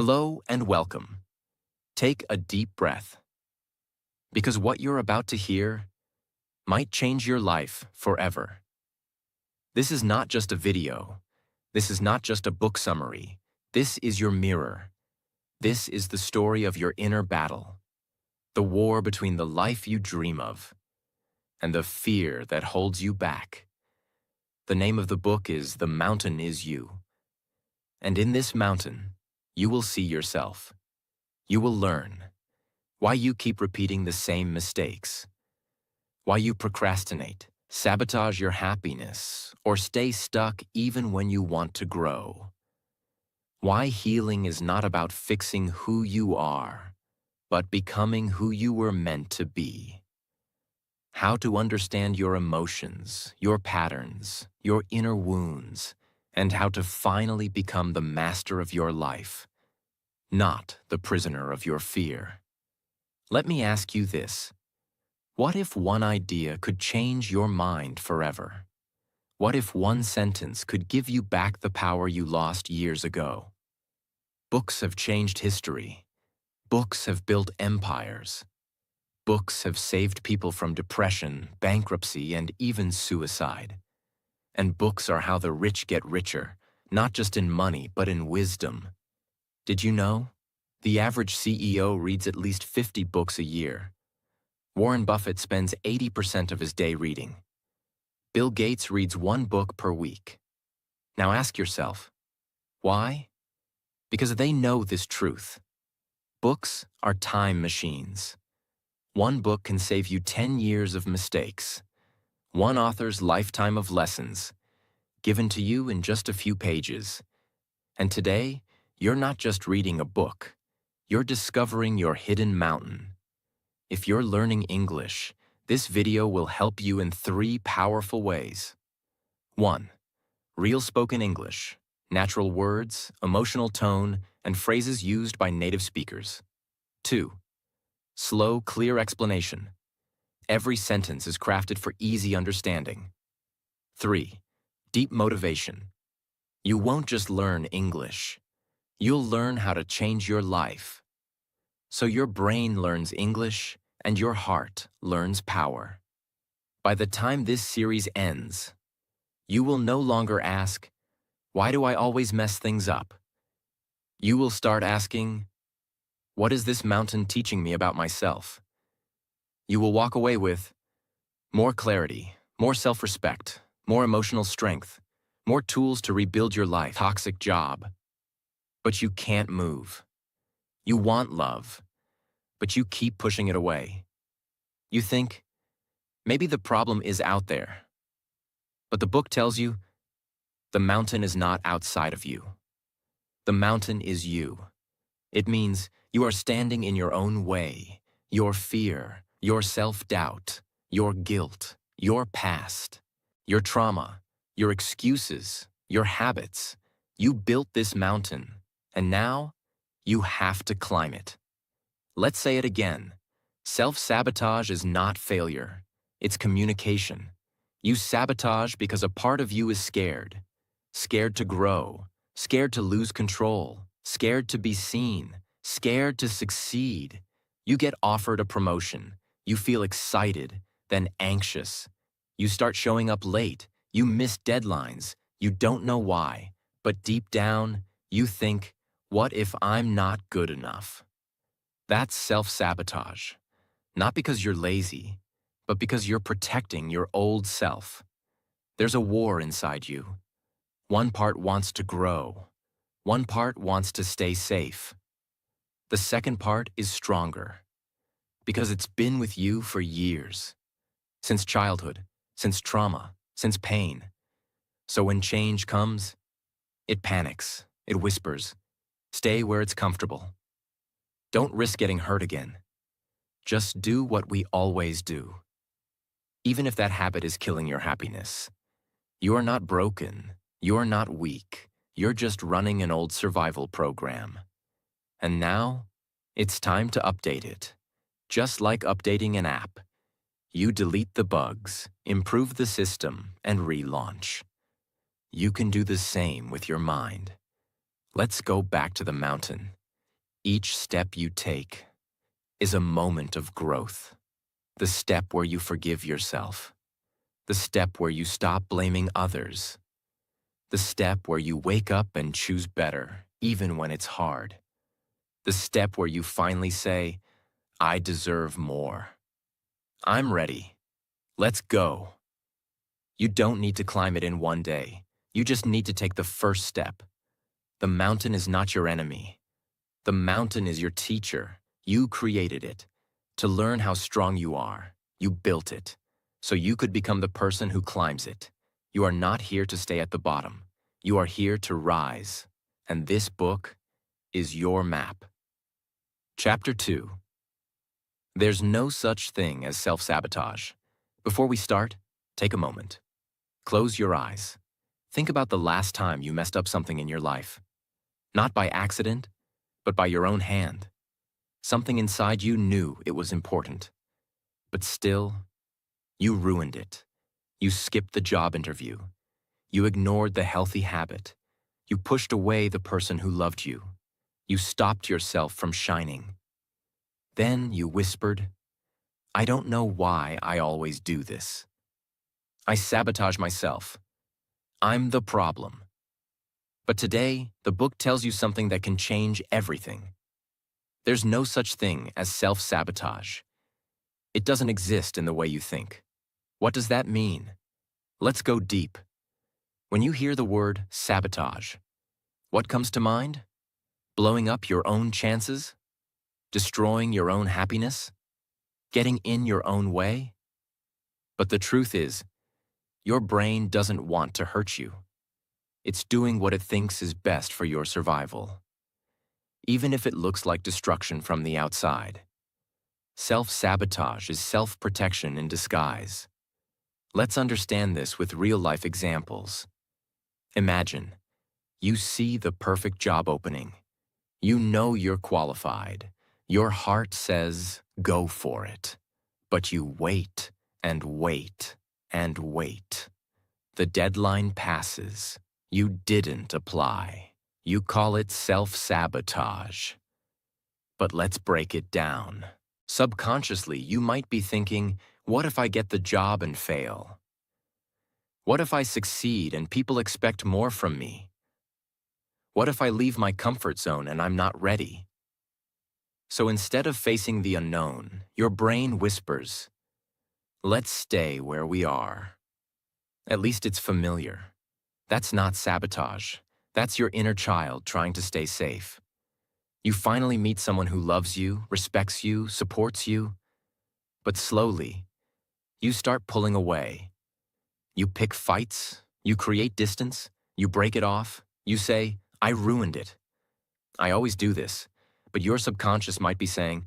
Hello and welcome. Take a deep breath, because what you're about to hear might change your life forever. This is not just a video. This is not just a book summary. This is your mirror. This is the story of your inner battle, the war between the life you dream of and the fear that holds you back. The name of the book is The Mountain Is You. And in this mountain, you will see yourself. You will learn why you keep repeating the same mistakes, why you procrastinate, sabotage your happiness, or stay stuck even when you want to grow. Why healing is not about fixing who you are, but becoming who you were meant to be. How to understand your emotions, your patterns, your inner wounds, and how to finally become the master of your life, not the prisoner of your fear. Let me ask you this. What if one idea could change your mind forever? What if one sentence could give you back the power you lost years ago? Books have changed history. Books have built empires. Books have saved people from depression, bankruptcy, and even suicide. And books are how the rich get richer, not just in money, but in wisdom. Did you know? The average CEO reads at least 50 books a year. Warren Buffett spends 80% of his day reading. Bill Gates reads one book per week. Now ask yourself, why? Because they know this truth. Books are time machines. One book can save you 10 years of mistakes. One author's lifetime of lessons, given to you in just a few pages. And today, you're not just reading a book. You're discovering your hidden mountain. If you're learning English, this video will help you in 3 powerful ways. 1. Real spoken English, natural words, emotional tone, and phrases used by native speakers. 2. Slow, clear explanation. Every sentence is crafted for easy understanding. 3. Deep motivation. You won't just learn English. You'll learn how to change your life. So your brain learns English and your heart learns power. By the time this series ends, you will no longer ask, "Why do I always mess things up?" You will start asking, "What is this mountain teaching me about myself?" You will walk away with more clarity, more self-respect, more emotional strength, more tools to rebuild your life. Toxic job, but you can't move. You want love, but you keep pushing it away. You think, maybe the problem is out there. But the book tells you, the mountain is not outside of you. The mountain is you. It means you are standing in your own way, your fear, your self-doubt, your guilt, your past, your trauma, your excuses, your habits. You built this mountain, and now you have to climb it. Let's say it again. Self-sabotage is not failure. It's communication. You sabotage because a part of you is scared. Scared to grow, scared to lose control, scared to be seen, scared to succeed. You get offered a promotion. You feel excited, then anxious. You start showing up late. You miss deadlines. You don't know why. But deep down, you think, what if I'm not good enough? That's self-sabotage. Not because you're lazy, but because you're protecting your old self. There's a war inside you. One part wants to grow. One part wants to stay safe. The second part is stronger, because it's been with you for years. Since childhood, since trauma, since pain. So when change comes, it panics, it whispers, stay where it's comfortable. Don't risk getting hurt again. Just do what we always do. Even if that habit is killing your happiness. You're not broken. You're not weak. You're just running an old survival program. And now, it's time to update it. Just like updating an app. You delete the bugs, improve the system, and relaunch. You can do the same with your mind. Let's go back to the mountain. Each step you take is a moment of growth. The step where you forgive yourself. The step where you stop blaming others. The step where you wake up and choose better, even when it's hard. The step where you finally say, I deserve more. I'm ready. Let's go. You don't need to climb it in one day. You just need to take the first step. The mountain is not your enemy. The mountain is your teacher. You created it. To learn how strong you are, you built it. So you could become the person who climbs it. You are not here to stay at the bottom. You are here to rise. And this book is your map. Chapter 2. There's no such thing as self-sabotage. Before we start, take a moment. Close your eyes. Think about the last time you messed up something in your life. Not by accident, but by your own hand. Something inside you knew it was important. But still, you ruined it. You skipped the job interview. You ignored the healthy habit. You pushed away the person who loved you. You stopped yourself from shining. Then you whispered, I don't know why I always do this. I sabotage myself. I'm the problem. But today, the book tells you something that can change everything. There's no such thing as self-sabotage. It doesn't exist in the way you think. What does that mean? Let's go deep. When you hear the word sabotage, what comes to mind? Blowing up your own chances? Destroying your own happiness? Getting in your own way? But the truth is, your brain doesn't want to hurt you. It's doing what it thinks is best for your survival, even if it looks like destruction from the outside. Self-sabotage is self-protection in disguise. Let's understand this with real-life examples. Imagine, you see the perfect job opening. You know you're qualified. Your heart says, go for it. But you wait and wait and wait. The deadline passes. You didn't apply. You call it self-sabotage. But let's break it down. Subconsciously, you might be thinking, what if I get the job and fail? What if I succeed and people expect more from me? What if I leave my comfort zone and I'm not ready? So instead of facing the unknown, your brain whispers, let's stay where we are. At least it's familiar. That's not sabotage. That's your inner child trying to stay safe. You finally meet someone who loves you, respects you, supports you. But slowly, you start pulling away. You pick fights, you create distance, you break it off, you say, I ruined it. I always do this, but your subconscious might be saying,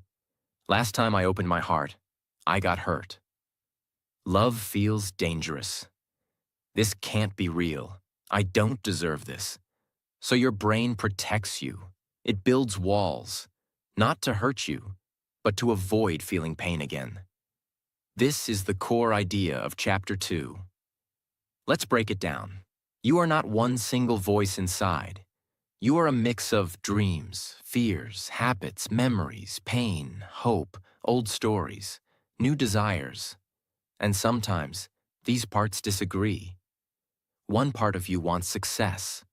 last time I opened my heart, I got hurt. Love feels dangerous. This can't be real. I don't deserve this. So your brain protects you. It builds walls, not to hurt you, but to avoid feeling pain again. This is the core idea of Chapter 2. Let's break it down. You are not one single voice inside. You are a mix of dreams, fears, habits, memories, pain, hope, old stories, new desires. And sometimes, these parts disagree. One part of you wants success.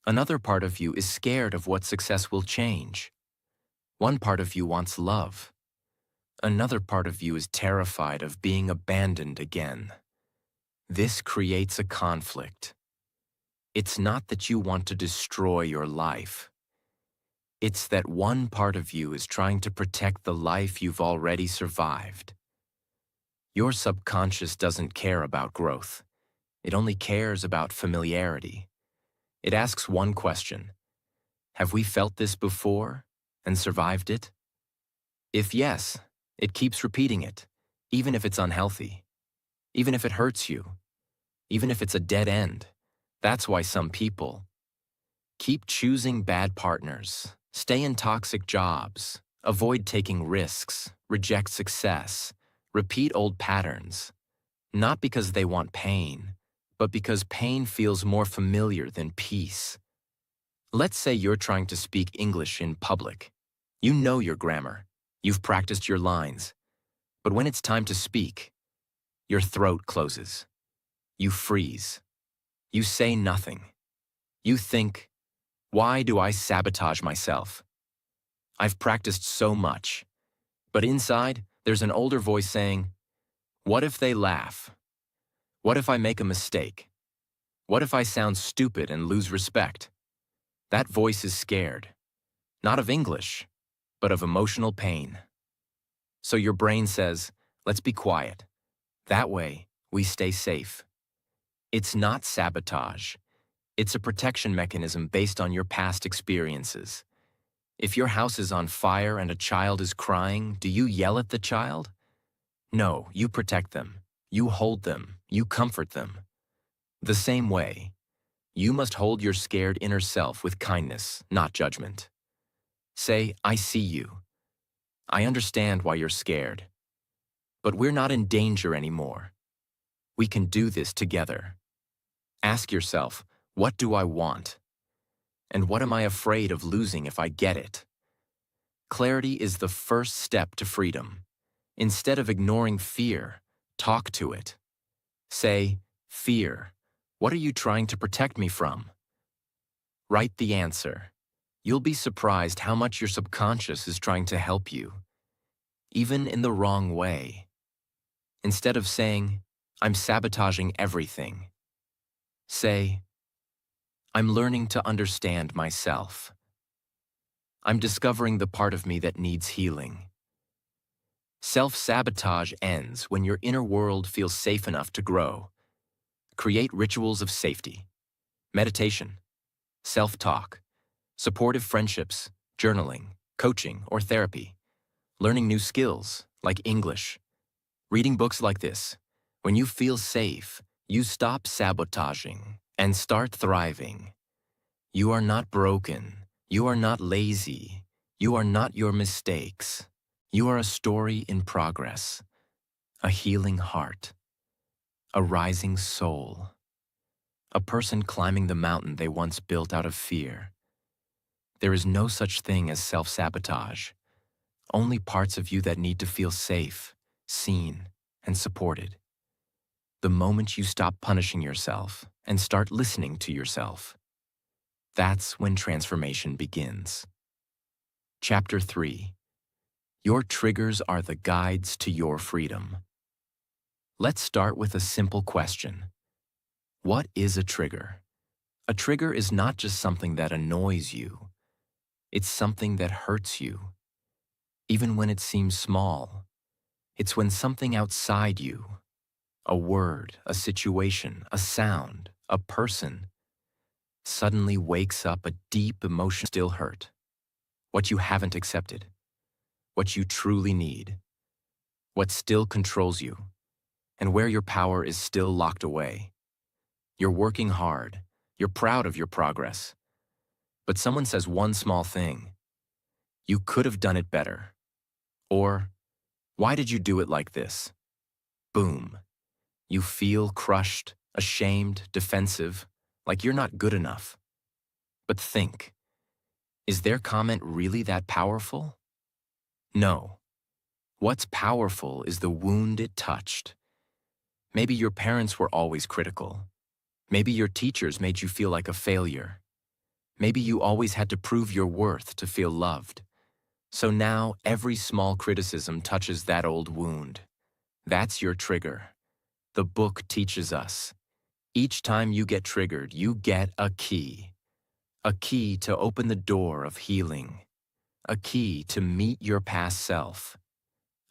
Another part of you is scared of what success will change. One part of you wants love. Another part of you is terrified of being abandoned again. This creates a conflict. It's not that you want to destroy your life. It's that one part of you is trying to protect the life you've already survived. Your subconscious doesn't care about growth. It only cares about familiarity. It asks one question: have we felt this before and survived it? If yes, it keeps repeating it, even if it's unhealthy, even if it hurts you, even if it's a dead end. That's why some people keep choosing bad partners, stay in toxic jobs, avoid taking risks, reject success, repeat old patterns, not because they want pain, but because pain feels more familiar than peace. Let's say you're trying to speak English in public. You know your grammar. You've practiced your lines. But when it's time to speak, your throat closes. You freeze. You say nothing. You think, why do I sabotage myself? I've practiced so much. But inside, there's an older voice saying, what if they laugh? What if I make a mistake? What if I sound stupid and lose respect? That voice is scared, not of English, but of emotional pain. So your brain says, let's be quiet. That way, we stay safe. It's not sabotage. It's a protection mechanism based on your past experiences. If your house is on fire and a child is crying, do you yell at the child? No, you protect them. You hold them. You comfort them. The same way, you must hold your scared inner self with kindness, not judgment. Say, I see you. I understand why you're scared. But we're not in danger anymore. We can do this together. Ask yourself, what do I want? And what am I afraid of losing if I get it? Clarity is the first step to freedom. Instead of ignoring fear, talk to it. Say, fear, what are you trying to protect me from? Write the answer. You'll be surprised how much your subconscious is trying to help you, even in the wrong way. Instead of saying, I'm sabotaging everything, say, I'm learning to understand myself. I'm discovering the part of me that needs healing. Self-sabotage ends when your inner world feels safe enough to grow. Create rituals of safety, meditation, self-talk, supportive friendships, journaling, coaching, or therapy, learning new skills like English, reading books like this. When you feel safe, you stop sabotaging and start thriving. You are not broken. You are not lazy. You are not your mistakes. You are a story in progress, a healing heart, a rising soul, a person climbing the mountain they once built out of fear. There is no such thing as self-sabotage, only parts of you that need to feel safe, seen, and supported. The moment you stop punishing yourself and start listening to yourself, that's when transformation begins. Chapter 3. Your triggers are the guides to your freedom. Let's start with a simple question. What is a trigger? A trigger is not just something that annoys you. It's something that hurts you. Even when it seems small, it's when something outside you, a word, a situation, a sound, a person, suddenly wakes up a deep emotion still hurt. What you haven't accepted. What you truly need. What still controls you. And where your power is still locked away. You're working hard. You're proud of your progress. But someone says one small thing. You could have done it better. Or, why did you do it like this? Boom. You feel crushed, ashamed, defensive, like you're not good enough. But think, is their comment really that powerful? No. What's powerful is the wound it touched. Maybe your parents were always critical. Maybe your teachers made you feel like a failure. Maybe you always had to prove your worth to feel loved. So now every small criticism touches that old wound. That's your trigger. The book teaches us. Each time you get triggered, you get a key. A key to open the door of healing. A key to meet your past self.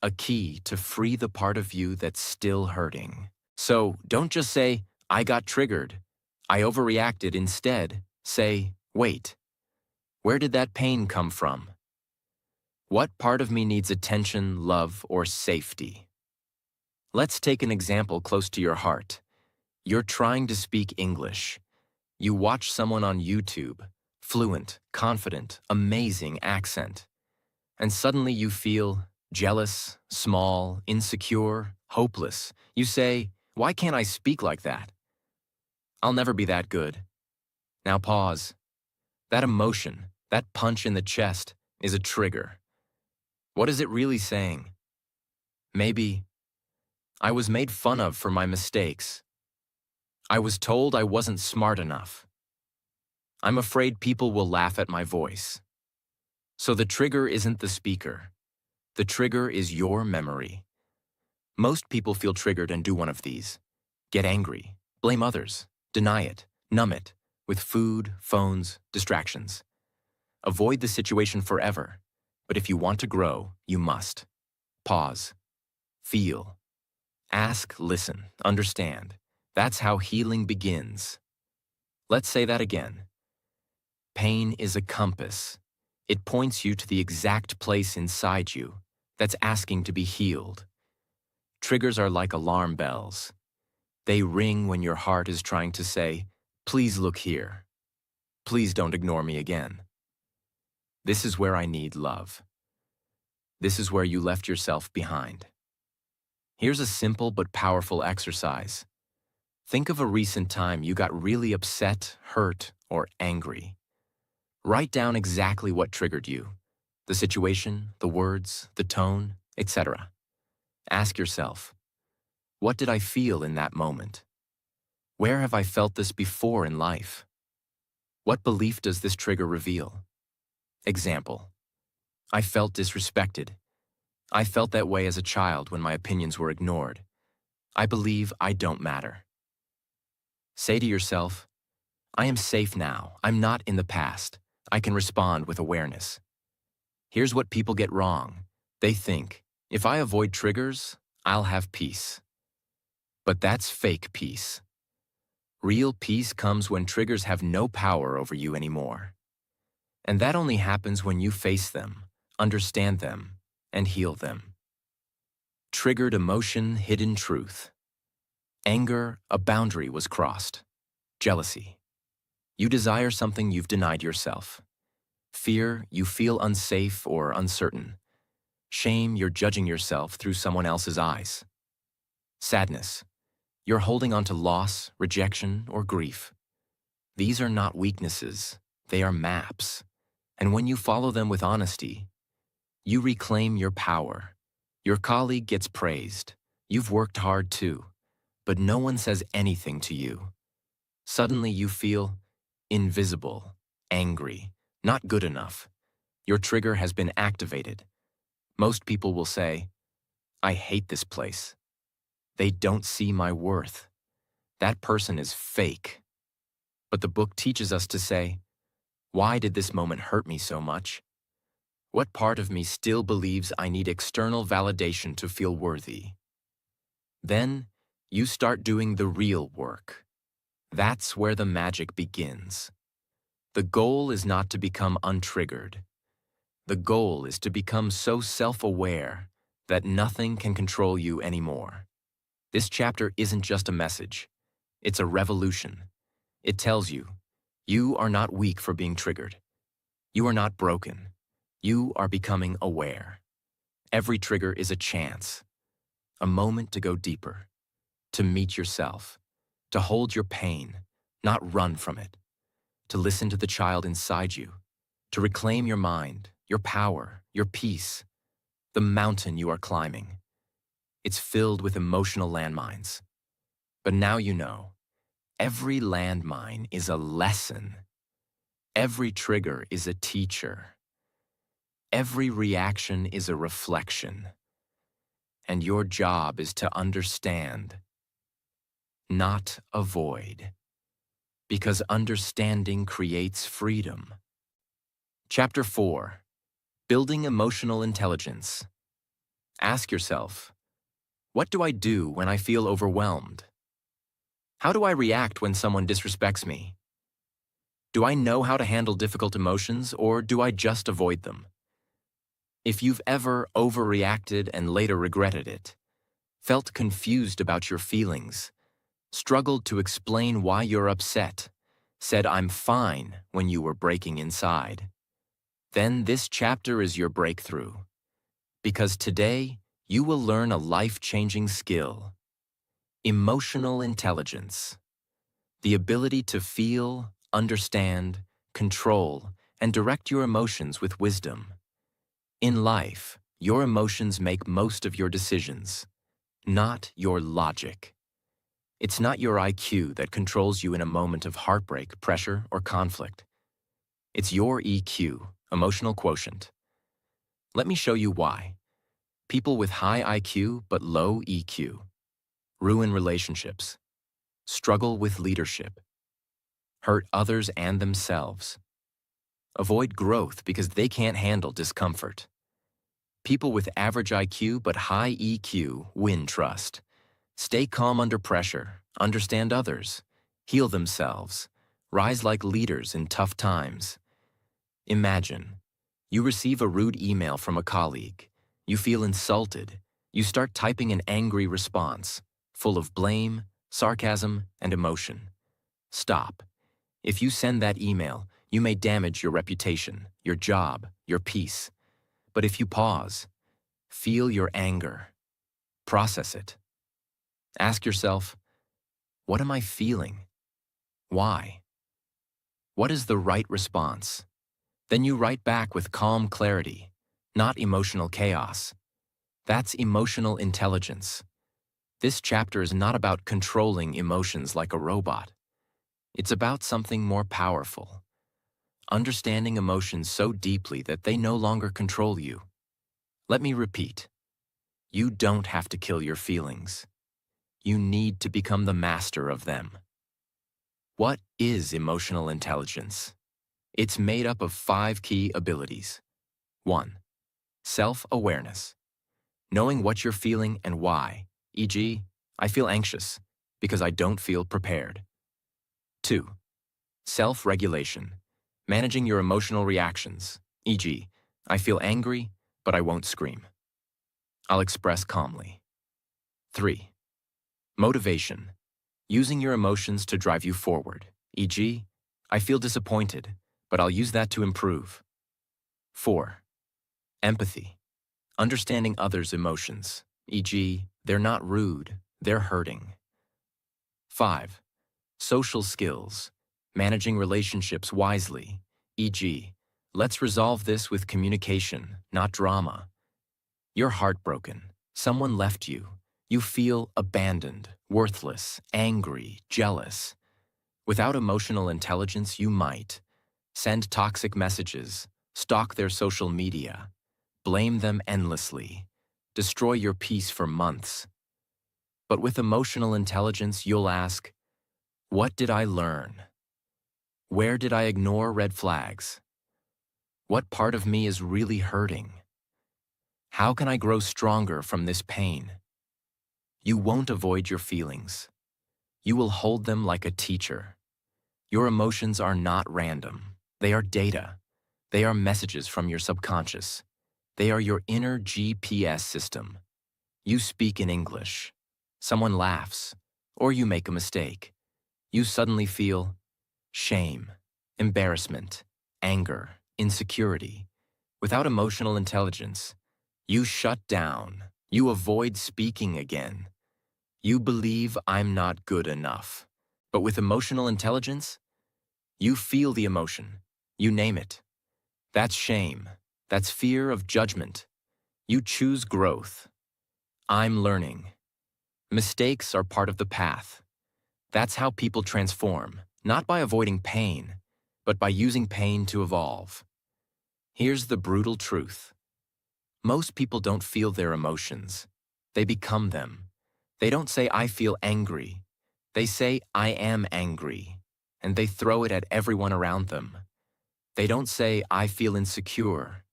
A key to free the part of you that's still hurting. So don't just say, I got triggered. I overreacted. Instead, say, wait, where did that pain come from? What part of me needs attention, love, or safety? Let's take an example close to your heart. You're trying to speak English. You watch someone on YouTube, fluent, confident, amazing accent. And suddenly you feel jealous, small, insecure, hopeless. You say, why can't I speak like that? I'll never be that good. Now pause. That emotion, that punch in the chest, is a trigger. What is it really saying? Maybe, I was made fun of for my mistakes. I was told I wasn't smart enough. I'm afraid people will laugh at my voice. So the trigger isn't the speaker. The trigger is your memory. Most people feel triggered and do one of these. Get angry, blame others, deny it, numb it, with food, phones, distractions. Avoid the situation forever, but if you want to grow, you must. Pause. Feel. Ask, listen, understand. That's how healing begins. Let's say that again. Pain is a compass. It points you to the exact place inside you that's asking to be healed. Triggers are like alarm bells. They ring when your heart is trying to say, please look here. Please don't ignore me again. This is where I need love. This is where you left yourself behind. Here's a simple but powerful exercise. Think of a recent time you got really upset, hurt, or angry. Write down exactly what triggered you, the situation, the words, the tone, etc. Ask yourself, what did I feel in that moment? Where have I felt this before in life? What belief does this trigger reveal? Example, I felt disrespected. I felt that way as a child when my opinions were ignored. I believe I don't matter. Say to yourself, I am safe now. I'm not in the past. I can respond with awareness. Here's what people get wrong. They think, if I avoid triggers, I'll have peace. But that's fake peace. Real peace comes when triggers have no power over you anymore. And that only happens when you face them, understand them, and heal them. Triggered emotion, hidden truth. Anger, a boundary was crossed. Jealousy. You desire something you've denied yourself. Fear, you feel unsafe or uncertain. Shame, you're judging yourself through someone else's eyes. Sadness, you're holding on to loss, rejection, or grief. These are not weaknesses, they are maps. And when you follow them with honesty, you reclaim your power. Your colleague gets praised. You've worked hard too, but no one says anything to you. Suddenly you feel invisible, angry, not good enough. Your trigger has been activated. Most people will say, I hate this place. They don't see my worth. That person is fake. But the book teaches us to say, why did this moment hurt me so much? What part of me still believes I need external validation to feel worthy? Then, you start doing the real work. That's where the magic begins. The goal is not to become untriggered. The goal is to become so self-aware that nothing can control you anymore. This chapter isn't just a message. It's a revolution. It tells you, you are not weak for being triggered. You are not broken. You are becoming aware. Every trigger is a chance, a moment to go deeper, to meet yourself, to hold your pain, not run from it, to listen to the child inside you, to reclaim your mind, your power, your peace, the mountain you are climbing. It's filled with emotional landmines. But now you know, every landmine is a lesson. Every trigger is a teacher. Every reaction is a reflection. And your job is to understand, not avoid. Because understanding creates freedom. Chapter 4. Building Emotional Intelligence. Ask yourself, what do I do when I feel overwhelmed? How do I react when someone disrespects me? Do I know how to handle difficult emotions, or do I just avoid them? If you've ever overreacted and later regretted it, felt confused about your feelings, struggled to explain why you're upset, said I'm fine when you were breaking inside, then this chapter is your breakthrough. Because today, you will learn a life-changing skill. Emotional intelligence. The ability to feel, understand, control, and direct your emotions with wisdom. In life, Your emotions make most of your decisions, not your logic. It's not your IQ that controls you in a moment of heartbreak, pressure, or conflict. It's your EQ, emotional quotient. Let me show you why. People with high IQ but low EQ ruin relationships, struggle with leadership, hurt others and themselves, avoid growth because they can't handle discomfort. People with average IQ but high EQ win trust, stay calm under pressure, understand others, heal themselves, rise like leaders in tough times. Imagine, you receive a rude email from a colleague. You feel insulted. You start typing an angry response, full of blame, sarcasm, and emotion. Stop. If you send that email, you may damage your reputation, your job, your peace. But if you pause, feel your anger, process it. Ask yourself, what am I feeling? Why? What is the right response? Then you write back with calm clarity, not emotional chaos. That's emotional intelligence. This chapter is not about controlling emotions like a robot. It's about something more powerful. Understanding emotions so deeply that they no longer control you. Let me repeat. You don't have to kill your feelings. You need to become the master of them. What is emotional intelligence? It's made up of 5 key abilities. 1. Self-awareness. Knowing what you're feeling and why, e.g., I feel anxious because I don't feel prepared. 2. Self-regulation. Managing your emotional reactions, e.g., I feel angry, but I won't scream. I'll express calmly. 3. Motivation. Using your emotions to drive you forward, e.g., I feel disappointed, but I'll use that to improve. 4. Empathy. Understanding others' emotions, e.g., they're not rude, they're hurting. 5. Social skills. Managing relationships wisely, e.g., let's resolve this with communication, not drama. You're heartbroken. Someone left you. You feel abandoned, worthless, angry, jealous. Without emotional intelligence, you might send toxic messages, stalk their social media, blame them endlessly, destroy your peace for months. But with emotional intelligence, you'll ask, what did I learn? Where did I ignore red flags? What part of me is really hurting? How can I grow stronger from this pain? You won't avoid your feelings. You will hold them like a teacher. Your emotions are not random. They are data. They are messages from your subconscious. They are your inner GPS system. You speak in English. Someone laughs, or you make a mistake. You suddenly feel shame, embarrassment, anger, insecurity. Without emotional intelligence, you shut down. You avoid speaking again. You believe I'm not good enough. But with emotional intelligence, you feel the emotion. You name it. That's shame. That's fear of judgment. You choose growth. I'm learning. Mistakes are part of the path. That's how people transform, not by avoiding pain, but by using pain to evolve. Here's the brutal truth. Most people don't feel their emotions. They become them. They don't say, I feel angry. They say, I am angry, and they throw it at everyone around them. They don't say, I feel insecure.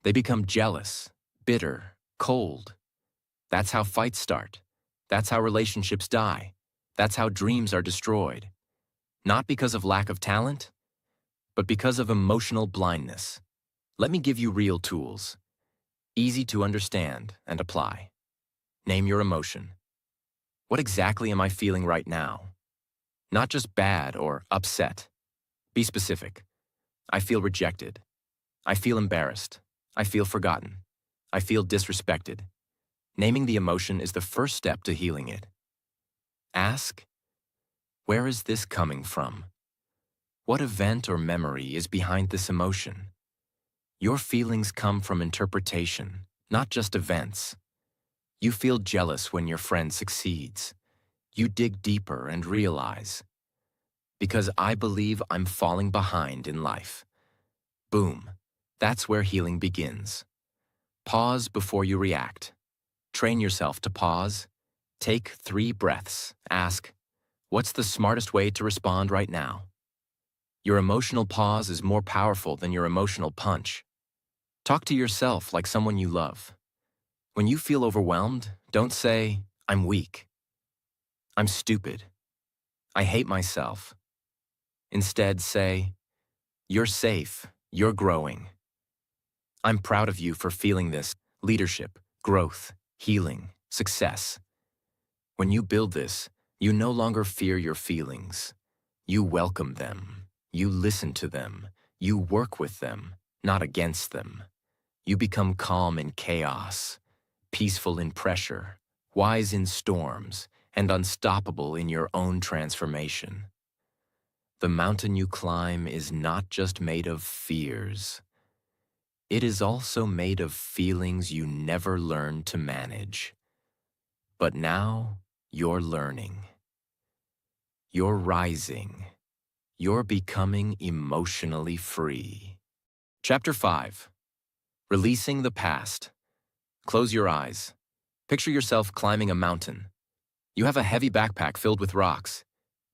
They become jealous, bitter, cold. That's how fights start. That's how relationships die. That's how dreams are destroyed. Not because of lack of talent, but because of emotional blindness. Let me give you real tools. Easy to understand and apply. Name your emotion. What exactly am I feeling right now? Not just bad or upset. Be specific. I feel rejected. I feel embarrassed. I feel forgotten. I feel disrespected. Naming the emotion is the first step to healing it. Ask, where is this coming from? What event or memory is behind this emotion? Your feelings come from interpretation, not just events. You feel jealous when your friend succeeds. You dig deeper and realize, because I believe I'm falling behind in life. Boom. That's where healing begins. Pause before you react. Train yourself to pause. Take 3 breaths. Ask, what's the smartest way to respond right now? Your emotional pause is more powerful than your emotional punch. Talk to yourself like someone you love. When you feel overwhelmed, don't say, I'm weak. I'm stupid. I hate myself. Instead, say, you're safe. You're growing. I'm proud of you for feeling this. Leadership, growth, healing, success. When you build this, you no longer fear your feelings. You welcome them. You listen to them. You work with them, not against them. You become calm in chaos, peaceful in pressure, wise in storms, and unstoppable in your own transformation. The mountain you climb is not just made of fears. It is also made of feelings you never learned to manage. But now, you're learning. You're rising. You're becoming emotionally free. Chapter 5. Releasing the past. Close your eyes. Picture yourself climbing a mountain. You have a heavy backpack filled with rocks.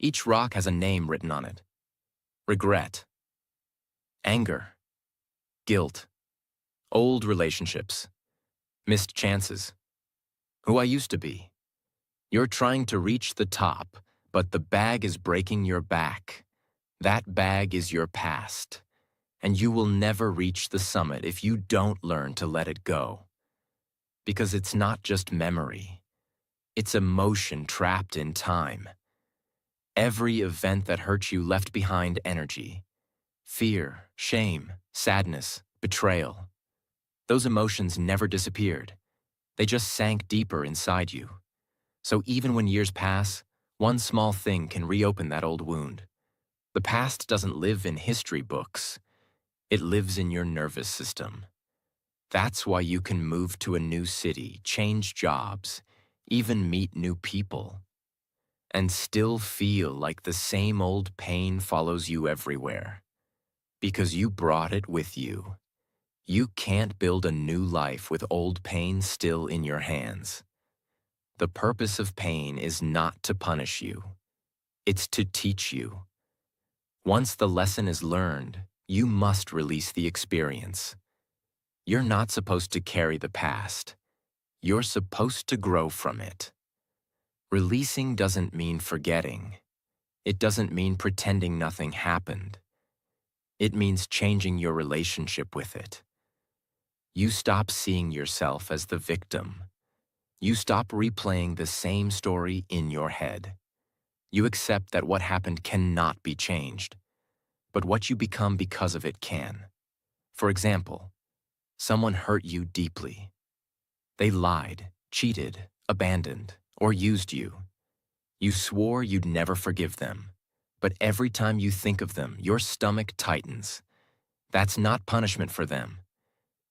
Each rock has a name written on it. Regret. Anger. Guilt. Old relationships. Missed chances. Who I used to be. You're trying to reach the top, but the bag is breaking your back. That bag is your past, and you will never reach the summit if you don't learn to let it go. Because it's not just memory. It's emotion trapped in time. Every event that hurt you left behind energy. Fear, shame, sadness, betrayal. Those emotions never disappeared. They just sank deeper inside you. So even when years pass, one small thing can reopen that old wound. The past doesn't live in history books. It lives in your nervous system. That's why you can move to a new city, change jobs, even meet new people, and still feel like the same old pain follows you everywhere. Because you brought it with you. You can't build a new life with old pain still in your hands. The purpose of pain is not to punish you. It's to teach you. Once the lesson is learned, you must release the experience. You're not supposed to carry the past. You're supposed to grow from it. Releasing doesn't mean forgetting. It doesn't mean pretending nothing happened. It means changing your relationship with it. You stop seeing yourself as the victim. You stop replaying the same story in your head. You accept that what happened cannot be changed, but what you become because of it can. For example, someone hurt you deeply. They lied, cheated, abandoned, or used you. You swore you'd never forgive them, but every time you think of them, your stomach tightens. That's not punishment for them.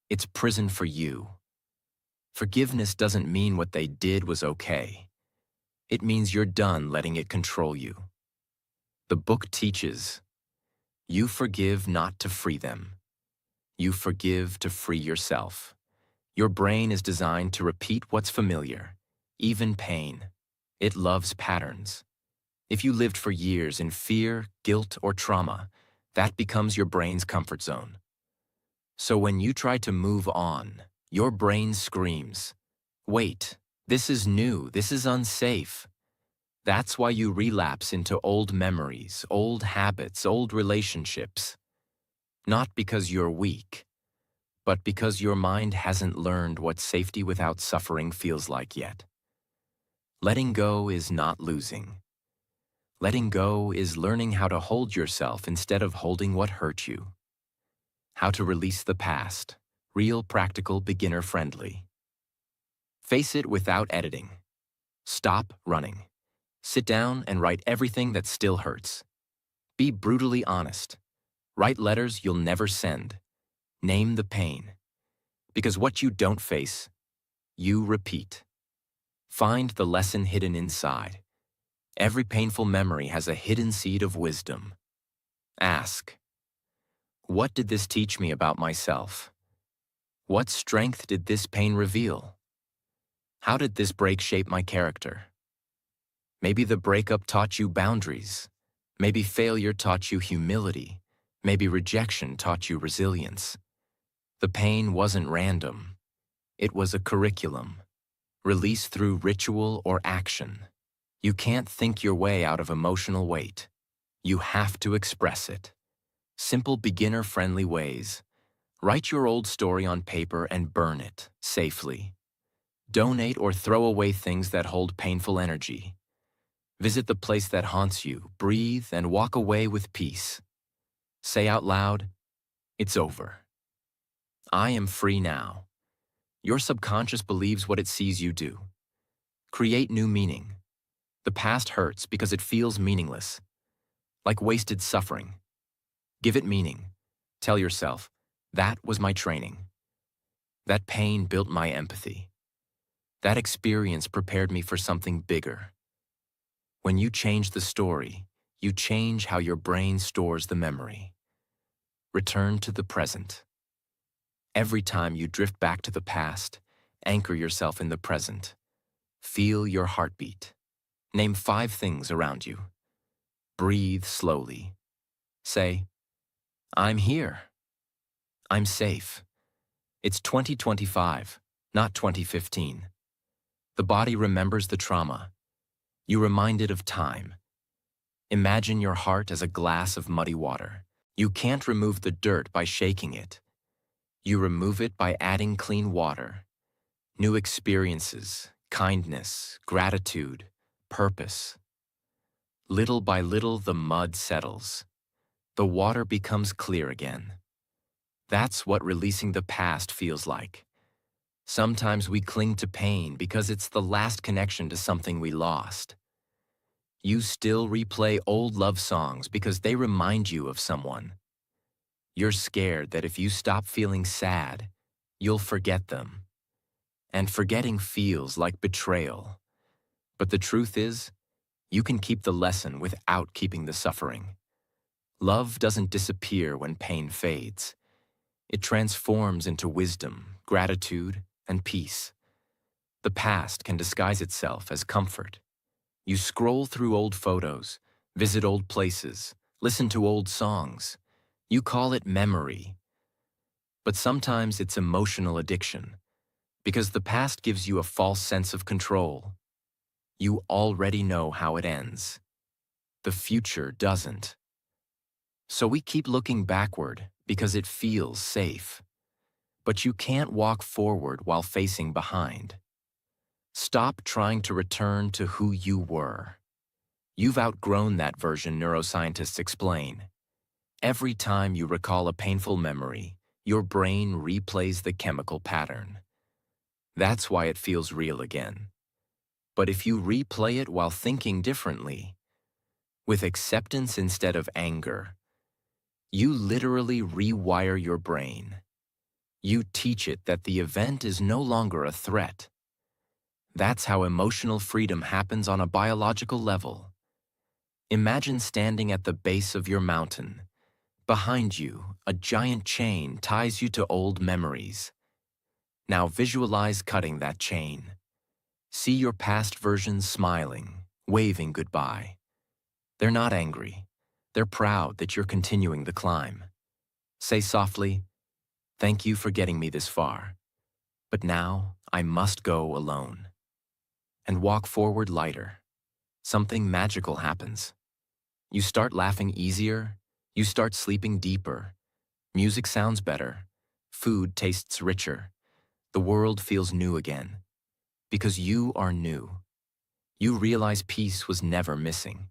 It's prison for you. Forgiveness doesn't mean what they did was okay. It means you're done letting it control you. The book teaches, you forgive not to free them. You forgive to free yourself. Your brain is designed to repeat what's familiar, even pain. It loves patterns. If you lived for years in fear, guilt, or trauma, that becomes your brain's comfort zone. So when you try to move on, your brain screams, wait, this is new, this is unsafe. That's why you relapse into old memories, old habits, old relationships. Not because you're weak, but because your mind hasn't learned what safety without suffering feels like yet. Letting go is not losing. Letting go is learning how to hold yourself instead of holding what hurt you. How to release the past, real, practical, beginner-friendly. Face it without editing. Stop running. Sit down and write everything that still hurts. Be brutally honest. Write letters you'll never send. Name the pain. Because what you don't face, you repeat. Find the lesson hidden inside. Every painful memory has a hidden seed of wisdom. Ask, what did this teach me about myself? What strength did this pain reveal? How did this break shape my character? Maybe the breakup taught you boundaries. Maybe failure taught you humility. Maybe rejection taught you resilience. The pain wasn't random. It was a curriculum, released through ritual or action. You can't think your way out of emotional weight. You have to express it. Simple beginner-friendly ways. Write your old story on paper and burn it safely. Donate or throw away things that hold painful energy. Visit the place that haunts you, breathe, and walk away with peace. Say out loud, it's over. I am free now. Your subconscious believes what it sees you do. Create new meaning. The past hurts because it feels meaningless, like wasted suffering. Give it meaning. Tell yourself, that was my training. That pain built my empathy. That experience prepared me for something bigger. When you change the story, you change how your brain stores the memory. Return to the present. Every time you drift back to the past, anchor yourself in the present. Feel your heartbeat. Name 5 things around you. Breathe slowly. Say, I'm here. I'm safe. It's 2025, not 2015. The body remembers the trauma. You remind it of time. Imagine your heart as a glass of muddy water. You can't remove the dirt by shaking it. You remove it by adding clean water. New experiences, kindness, gratitude, purpose. Little by little, the mud settles. The water becomes clear again. That's what releasing the past feels like. Sometimes we cling to pain because it's the last connection to something we lost. You still replay old love songs because they remind you of someone. You're scared that if you stop feeling sad, you'll forget them. And forgetting feels like betrayal. But the truth is, you can keep the lesson without keeping the suffering. Love doesn't disappear when pain fades. It transforms into wisdom, gratitude, and peace. The past can disguise itself as comfort. You scroll through old photos, visit old places, listen to old songs. You call it memory. But sometimes it's emotional addiction, because the past gives you a false sense of control. You already know how it ends. The future doesn't. So we keep looking backward because it feels safe. But you can't walk forward while facing behind. Stop trying to return to who you were. You've outgrown that version, neuroscientists explain. Every time you recall a painful memory, your brain replays the chemical pattern. That's why it feels real again. But if you replay it while thinking differently, with acceptance instead of anger, you literally rewire your brain. You teach it that the event is no longer a threat. That's how emotional freedom happens on a biological level. Imagine standing at the base of your mountain. Behind you, a giant chain ties you to old memories. Now visualize cutting that chain. See your past versions smiling, waving goodbye. They're not angry. They're proud that you're continuing the climb. Say softly, "Thank you for getting me this far. But now I must go alone." And walk forward lighter. Something magical happens. You start laughing easier. You start sleeping deeper. Music sounds better. Food tastes richer. The world feels new again. Because you are new. You realize peace was never missing.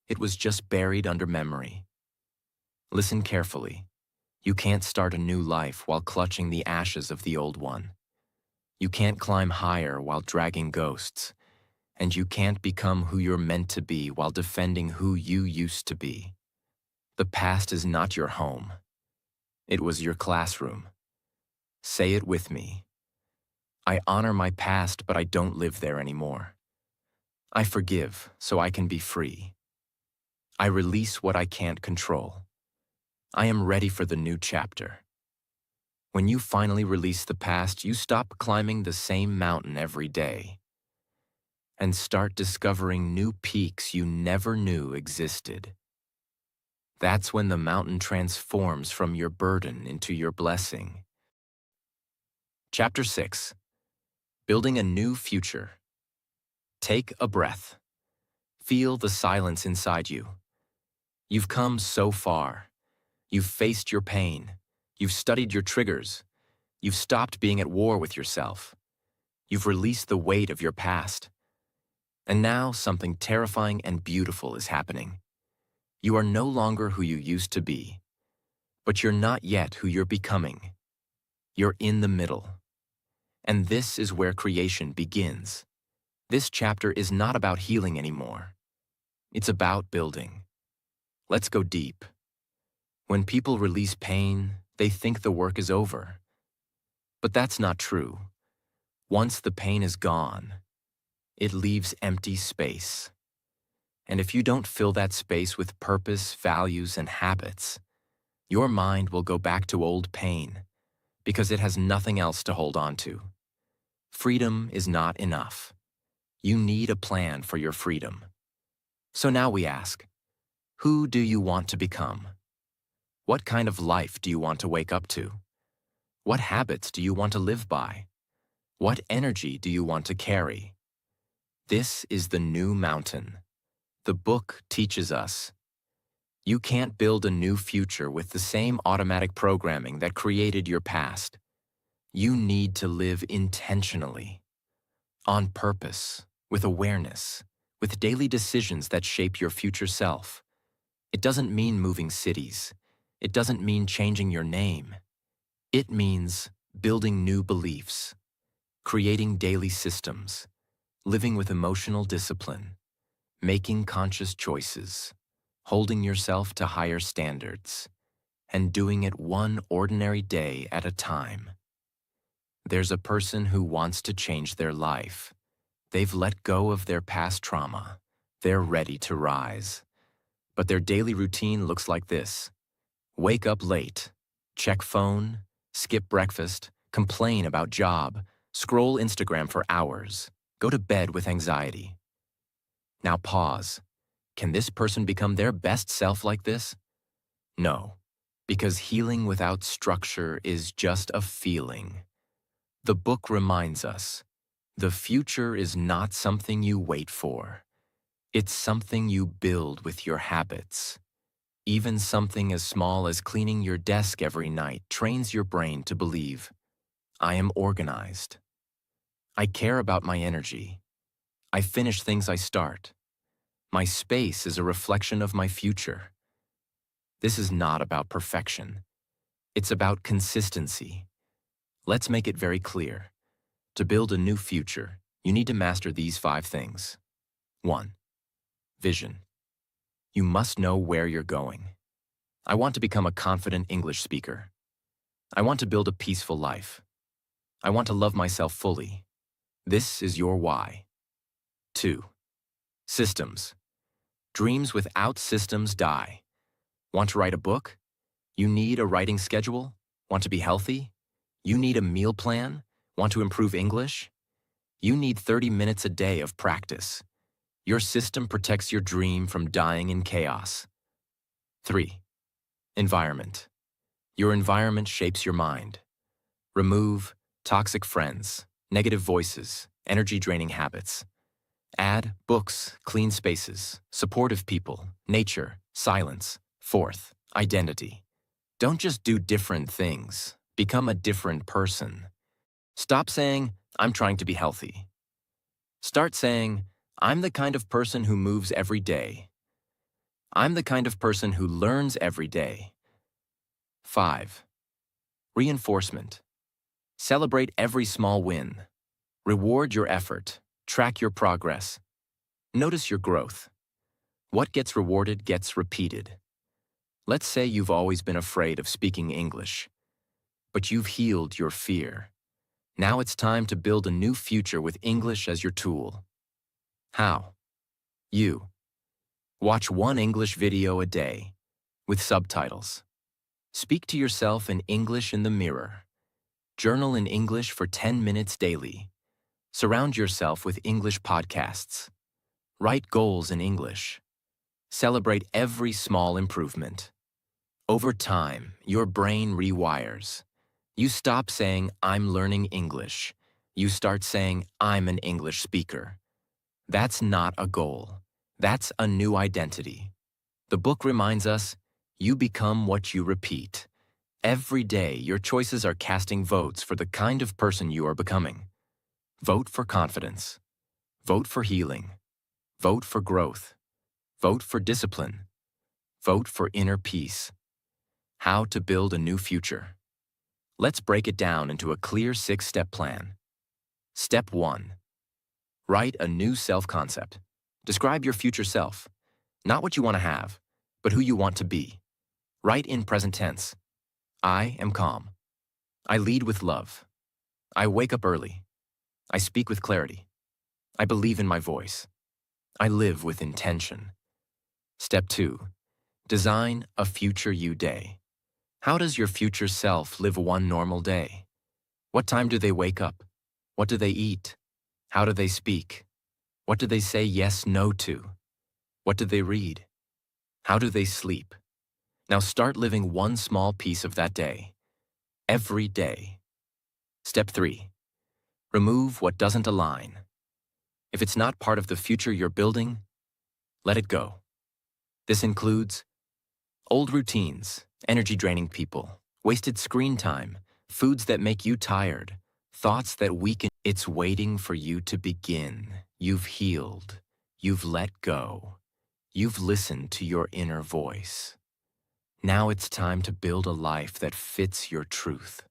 It was just buried under memory. Listen carefully. You can't start a new life while clutching the ashes of the old one. You can't climb higher while dragging ghosts. And you can't become who you're meant to be while defending who you used to be. The past is not your home. It was your classroom. Say it with me. I honor my past, but I don't live there anymore. I forgive so I can be free. I release what I can't control. I am ready for the new chapter. When you finally release the past, you stop climbing the same mountain every day and start discovering new peaks you never knew existed. That's when the mountain transforms from your burden into your blessing. Chapter 6. Building a New Future. Take a breath. Feel the silence inside you. You've come so far. You've faced your pain. You've studied your triggers. You've stopped being at war with yourself. You've released the weight of your past. And now something terrifying and beautiful is happening. You are no longer who you used to be, but you're not yet who you're becoming. You're in the middle. And this is where creation begins. This chapter is not about healing anymore. It's about building. Let's go deep. When people release pain, they think the work is over. But that's not true. Once the pain is gone, it leaves empty space. And if you don't fill that space with purpose, values, and habits, your mind will go back to old pain because it has nothing else to hold on to. Freedom is not enough. You need a plan for your freedom. So now we ask, who do you want to become? What kind of life do you want to wake up to? What habits do you want to live by? What energy do you want to carry? This is the new mountain. The book teaches us. You can't build a new future with the same automatic programming that created your past. You need to live intentionally, on purpose, with awareness, with daily decisions that shape your future self. It doesn't mean moving cities. It doesn't mean changing your name. It means building new beliefs, creating daily systems, living with emotional discipline, making conscious choices, holding yourself to higher standards, and doing it one ordinary day at a time. There's a person who wants to change their life. They've let go of their past trauma. They're ready to rise. But their daily routine looks like this. Wake up late, check phone, skip breakfast, complain about job, scroll Instagram for hours, go to bed with anxiety. Now pause. Can this person become their best self like this? No, because healing without structure is just a feeling. The book reminds us, the future is not something you wait for. It's something you build with your habits. Even something as small as cleaning your desk every night trains your brain to believe, I am organized. I care about my energy. I finish things I start. My space is a reflection of my future. This is not about perfection. It's about consistency. Let's make it very clear. To build a new future, you need to master these 5 things. 1. Vision. You must know where you're going. I want to become a confident English speaker. I want to build a peaceful life. I want to love myself fully. This is your why. 2. Systems. Dreams without systems die. Want to write a book? You need a writing schedule? Want to be healthy? You need a meal plan? Want to improve English? You need 30 minutes a day of practice. Your system protects your dream from dying in chaos. 3. Environment. Your environment shapes your mind. Remove toxic friends, negative voices, energy-draining habits. Add books, clean spaces, supportive people, nature, silence. 4th, identity. Don't just do different things. Become a different person. Stop saying, I'm trying to be healthy. Start saying, I'm the kind of person who moves every day. I'm the kind of person who learns every day. 5. Reinforcement. Celebrate every small win. Reward your effort. Track your progress. Notice your growth. What gets rewarded gets repeated. Let's say you've always been afraid of speaking English. but you've healed your fear. Now it's time to build a new future with English as your tool. How? You. Watch one English video a day, with subtitles. Speak to yourself in English in the mirror. Journal in English for 10 minutes daily. Surround yourself with English podcasts. Write goals in English. Celebrate every small improvement. Over time, your brain rewires. You stop saying, "I'm learning English." You start saying, "I'm an English speaker." That's not a goal. That's a new identity. The book reminds us, you become what you repeat. Every day, your choices are casting votes for the kind of person you are becoming. Vote for confidence. Vote for healing. Vote for growth. Vote for discipline. Vote for inner peace. How to build a new future. Let's break it down into a clear 6-step plan. Step 1. Write a new self-concept. Describe your future self. Not what you want to have, but who you want to be. Write in present tense. I am calm. I lead with love. I wake up early. I speak with clarity. I believe in my voice. I live with intention. Step 2. Design a future you day. How does your future self live one normal day? What time do they wake up? What do they eat? How do they speak? What do they say yes, no to? What do they read? How do they sleep? Now start living one small piece of that day. Every day. Step 3. Remove what doesn't align. If it's not part of the future you're building, let it go. This includes old routines, energy-draining people, wasted screen time, foods that make you tired, thoughts that weaken. It's waiting for you to begin. You've healed. You've let go. You've listened to your inner voice. Now it's time to build a life that fits your truth.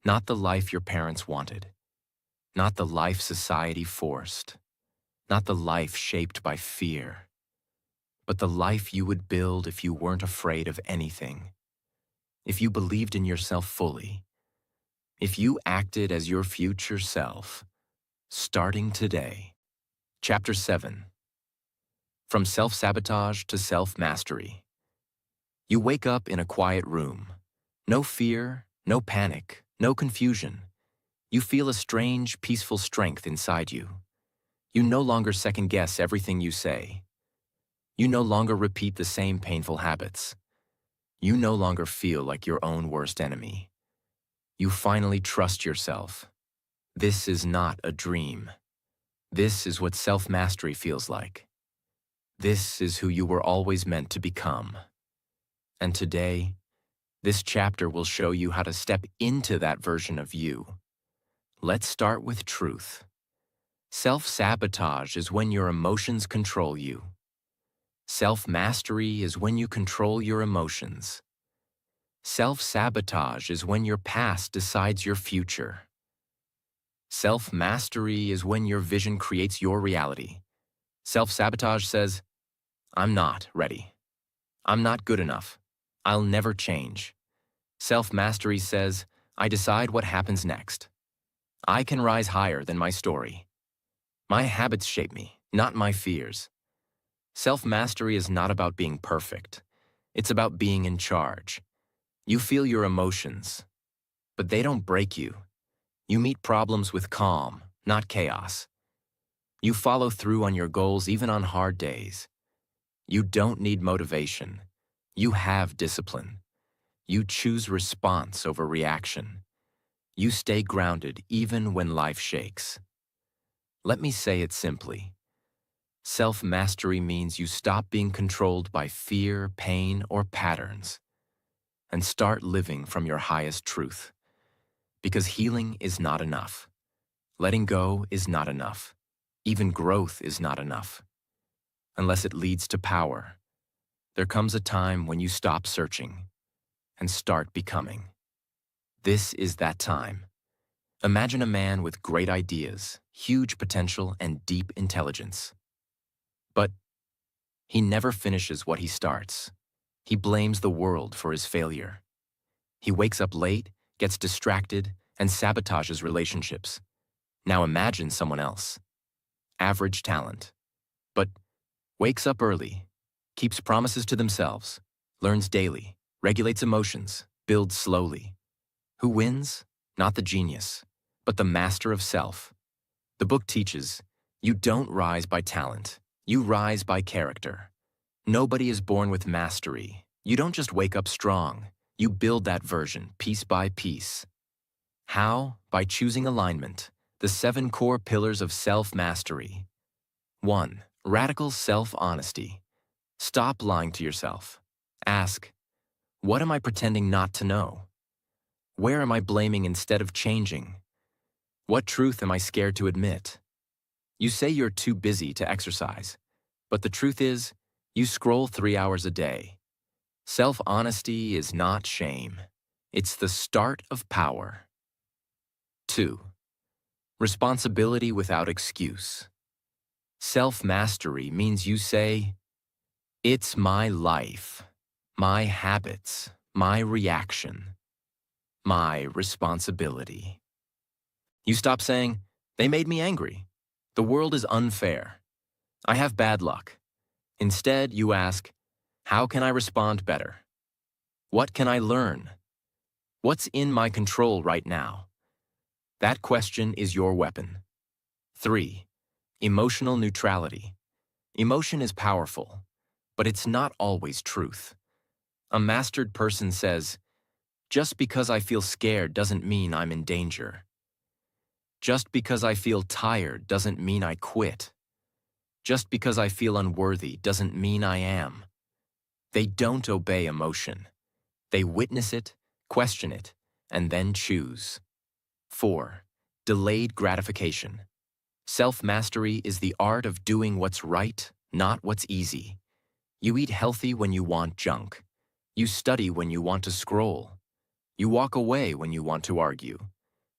Not the life your parents wanted. Not the life society forced. Not the life shaped by fear. But the life you would build if you weren't afraid of anything. If you believed in yourself fully. If you acted as your future self, starting today. Chapter 7. From self-sabotage to self-mastery. You wake up in a quiet room. No fear, no panic, no confusion. You feel a strange, peaceful strength inside you. You no longer second-guess everything you say. You no longer repeat the same painful habits. You no longer feel like your own worst enemy. You finally trust yourself. This is not a dream. This is what self-mastery feels like. This is who you were always meant to become. And today, this chapter will show you how to step into that version of you. Let's start with truth. Self-sabotage is when your emotions control you. Self-mastery is when you control your emotions. Self-sabotage is when your past decides your future. Self-mastery is when your vision creates your reality. Self-sabotage says, "I'm not ready. I'm not good enough. I'll never change." Self-mastery says, "I decide what happens next. I can rise higher than my story. My habits shape me, not my fears." Self-mastery is not about being perfect. It's about being in charge. You feel your emotions, but they don't break you. You meet problems with calm, not chaos. You follow through on your goals even on hard days. You don't need motivation. You have discipline. You choose response over reaction. You stay grounded even when life shakes. Let me say it simply. Self-mastery means you stop being controlled by fear, pain, or patterns, and start living from your highest truth. Because healing is not enough. Letting go is not enough. Even growth is not enough. Unless it leads to power. There comes a time when you stop searching and start becoming. This is that time. Imagine a man with great ideas, huge potential, and deep intelligence. But he never finishes what he starts. He blames the world for his failure. He wakes up late, gets distracted, and sabotages relationships. Now imagine someone else. Average talent, but wakes up early, keeps promises to themselves, learns daily, regulates emotions, builds slowly. Who wins? Not the genius, but the master of self. The book teaches, you don't rise by talent, you rise by character. Nobody is born with mastery. You don't just wake up strong, you build that version piece by piece. How? By choosing alignment, the 7 core pillars of self-mastery. 1. Radical self-honesty. Stop lying to yourself. Ask, what am I pretending not to know? Where am I blaming instead of changing? What truth am I scared to admit? You say you're too busy to exercise, but the truth is, you scroll 3 hours a day. Self-honesty is not shame. It's the start of power. 2. Responsibility without excuse. Self-mastery means you say, it's my life, my habits, my reaction, my responsibility. You stop saying, they made me angry. The world is unfair. I have bad luck. Instead, you ask, how can I respond better? What can I learn? What's in my control right now? That question is your weapon. 3. Emotional neutrality. Emotion is powerful, but it's not always truth. A mastered person says, just because I feel scared doesn't mean I'm in danger. Just because I feel tired doesn't mean I quit. Just because I feel unworthy doesn't mean I am. They don't obey emotion. They witness it, question it, and then choose. 4. Delayed gratification. Self-mastery is the art of doing what's right, not what's easy. You eat healthy when you want junk. You study when you want to scroll. You walk away when you want to argue.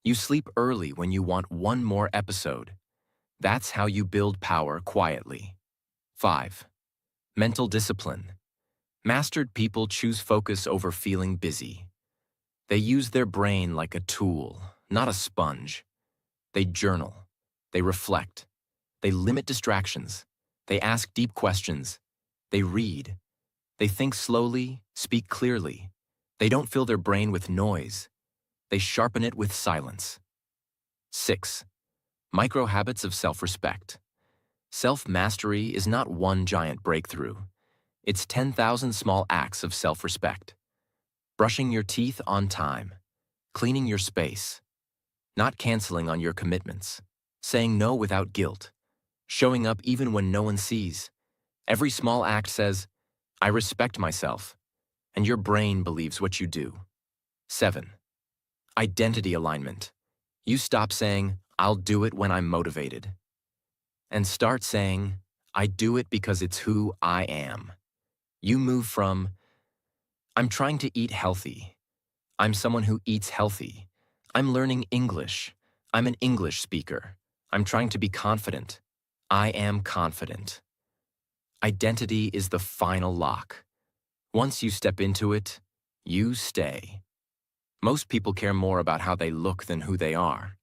You sleep early when you want one more episode. That's how you build power quietly. 5. Mental discipline. Mastered people choose focus over feeling busy. They use their brain like a tool, not a sponge. They journal. They reflect. They limit distractions. They ask deep questions. They read. They think slowly, speak clearly. They don't fill their brain with noise. They sharpen it with silence. 6. Micro habits of self-respect. Self-mastery is not one giant breakthrough. It's 10,000 small acts of self-respect. Brushing your teeth on time. Cleaning your space. Not canceling on your commitments. Saying no without guilt. Showing up even when no one sees. Every small act says, I respect myself, and your brain believes what you do. 7. Identity alignment. You stop saying, I'll do it when I'm motivated, and start saying, I do it because it's who I am. You move from, I'm trying to eat healthy. I'm someone who eats healthy. I'm learning English. I'm an English speaker. I'm trying to be confident. I am confident. Identity is the final lock. Once you step into it, you stay. Most people care more about how they look than who they are.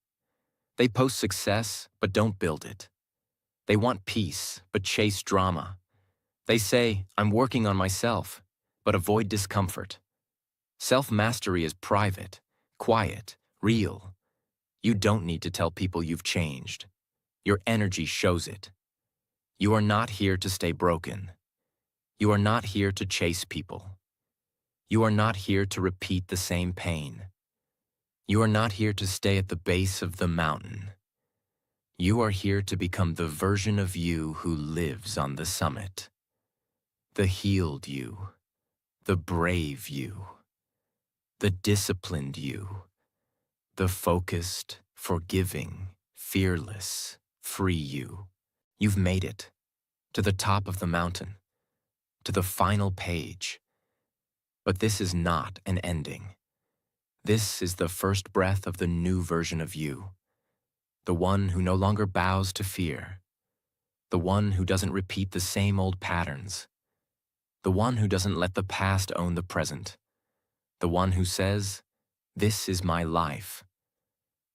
They post success, but don't build it. They want peace, but chase drama. They say, I'm working on myself, but avoid discomfort. Self-mastery is private, quiet, real. You don't need to tell people you've changed. Your energy shows it. You are not here to stay broken. You are not here to chase people. You are not here to repeat the same pain. You are not here to stay at the base of the mountain. You are here to become the version of you who lives on the summit. The healed you, the brave you, the disciplined you, the focused, forgiving, fearless, free you. You've made it to the top of the mountain, to the final page. But this is not an ending. This is the first breath of the new version of you, the one who no longer bows to fear, the one who doesn't repeat the same old patterns, the one who doesn't let the past own the present, the one who says, This is my life,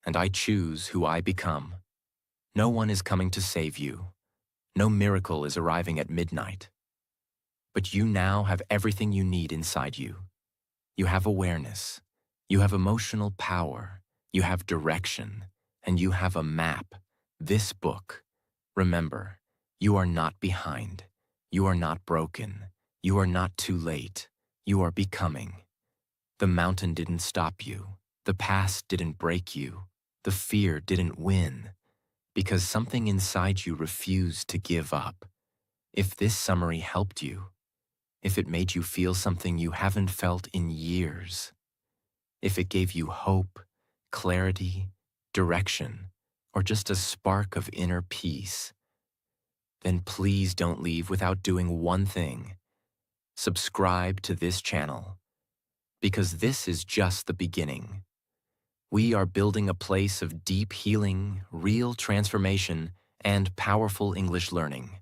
and I choose who I become. No one is coming to save you. No miracle is arriving at midnight. But you now have everything you need inside you. You have awareness. You have emotional power. You have direction. And you have a map. This book. Remember, you are not behind. You are not broken. You are not too late. You are becoming. The mountain didn't stop you. The past didn't break you. The fear didn't win. Because something inside you refused to give up. If this summary helped you, if it made you feel something you haven't felt in years, if it gave you hope, clarity, direction, or just a spark of inner peace, then please don't leave without doing one thing. Subscribe to this channel, because this is just the beginning. We are building a place of deep healing, real transformation, and powerful English learning.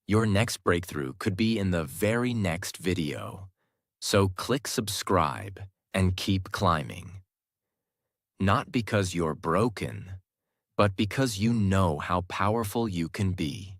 Your next breakthrough could be in the very next video. So click subscribe and keep climbing. Not because you're broken, but because you know how powerful you can be.